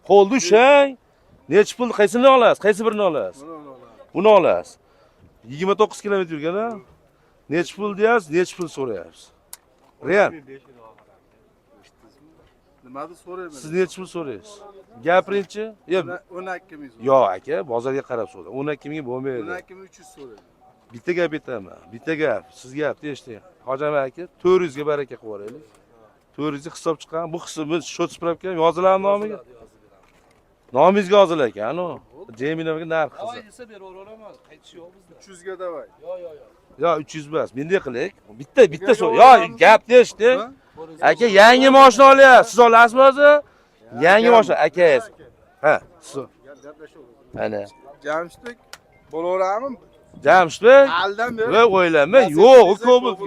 Qo'lda ushlay. Necha pul qaysini olasiz? Qaysi birini olasiz? Buni olasiz. 29 kilometr yurgan-a? Necha pul deyapsiz? Necha pul so'rayapsiz? Real. Nimani so'rayman? Siz necha pul so'raysiz? Gapiringchi. 12 ming. Yo'q aka, bozorga qarab so'ra. 12 ming bo'lmaydi. 12 ming 300 so'rayman. Bitta gap aytaman. Bitta gap. Siz gapni eshiting. Hojam aka 400 ga baraka qilib yuboraylik. 400 ga hisob chiqqan. Bu hisobni shot spravka yozilar nomiga. Nomingizga yozilar ekan, u. Jeminovga narx qilsa. Davay desa beraveraman. Qaytish yo'q bizda. 300 ga davay. Yo. Yo 300 emas. Mendek qilik. Bitta so'ra. Yo, gapni eshiting. Aka yangi mashina olyapsiz. Siz olasizmi o'zi? Yangi mashina akangiz. Ha, siz. Ana. Jamshidbek bo'laverammi? Jamshidbek. Aldan beri. Voy o'ylanma. Yo'q, u ko'p-ku.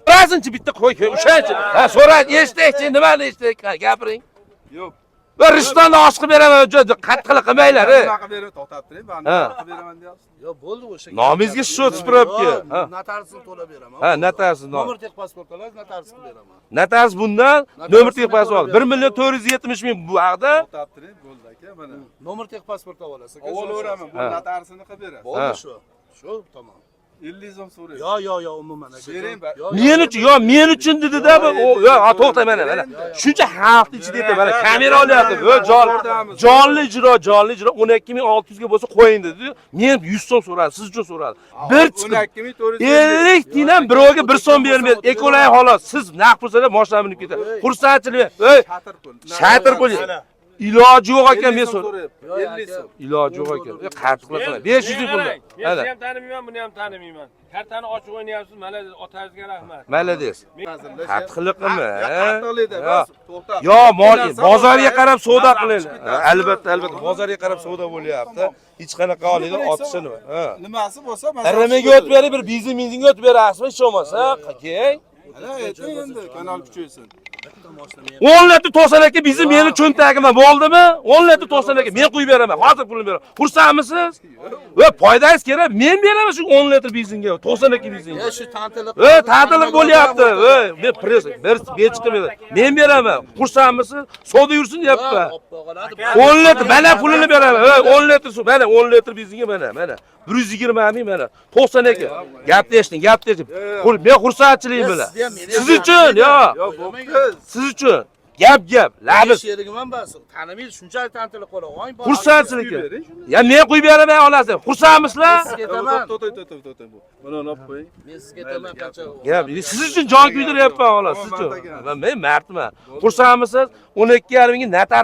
So'rasinchi bitta qo'y, o'shanchi. Ha, so'radi, eshitdik-chi, nimani eshitdik? Gapiring. Yo'q. Bir rishtonni oshqib beraman, qattiqlik qilmanglar. Nima qilib beraman? To'xtab turing, men nima qilib beraman deyapsiz. Yo, bo'ldi o'sha. Nomingizga shot spravka. Ha. Notarsini to'lab beraman. Ha, notarsiz nom. Nomer texpasport olasiz, notarsini beraman. Notarsiz bundan nomer texpasport. 1.470.000 bu haqda. To'xtab turing, bo'ldi aka, mana. Nomer texpasport olasiz. Olaveraman, bu notarsini qilib beraman. Bo'ldi shu. Shu tamom. 50 so'm so'rayman. Yo, umuman aka. Bering, Men uchun dedi-da, yo, to'xta mana. Shuncha xalqning ichida aytdi, mana kamera olyapti. Jonli ijro 12600 ga bo'lsa qo'ying dedi. Men 100 so'm so'radim, siz uchun so'radim. Bir chiqib 12400. 50 tiydan birovga 1 so'm bermaydi. Ekolay xolos. Siz naq pulsada mashina minib ketadi. Xursandchilik. Shatir pul. Iloji yo'q ekan men so'rayapman. 50 so'm. Iloji yo'q ekan. Qattiqlasana. 500 pul. Men sizni ham tanimayman, buni ham tanimayman. Kartani ochib o'ynayapsiz, mana otangizga rahmat. Malades. Qattiqlik qilma. Qattiqlikda to'xtab. Yo, bozorga qarab savdo qilaylik. Albatta, bozorga qarab savdo bo'lyapti. Hech qanaqa olinglar, otishini. Ha. Nimasi bo'lsa, RMga o'tib berib, bir benzinga o'tib berasizmi, hech bo'lmasa, keling. Mana ayting endi, kanal kuchaysin. 10 litr to'san aka bizni meni cho'ntagimda bo'ldimi? 10 litr to'san aka men qo'yib beraman. Hozir pulni beraman. Xursandmisiz? Va foydangiz kerak. Men beraman shu 10 litr benzinga, to'san aka benzinga. Shu ta'tillik. Ta'tillik bo'lyapti. Men press berchiqmaydi. Men beraman. Xursandmisiz? Savdo yursin deyapman. 10 litr mana pulini beraman. 10 litr suv, mana 10 litr benzinga mana. 120 ming mana. 90 aka. Gapni eshiting. Men xursandchilik bilan. Siz uchun, yo. Siz uchun gap labis Sherigimman bas. Tanimaysiz, shunchalik ta'tillik qo'ygan. xursandchilik. Ya men qo'yib beraman olasiz. Xursandmisizlar? To'xta. Mana olib qo'ying. Men sizga aytaman qancha. Gap, siz uchun jon kuydiryapman xolos, siz uchun. Men mardman. Xursandmisiz? 12,5 ga notar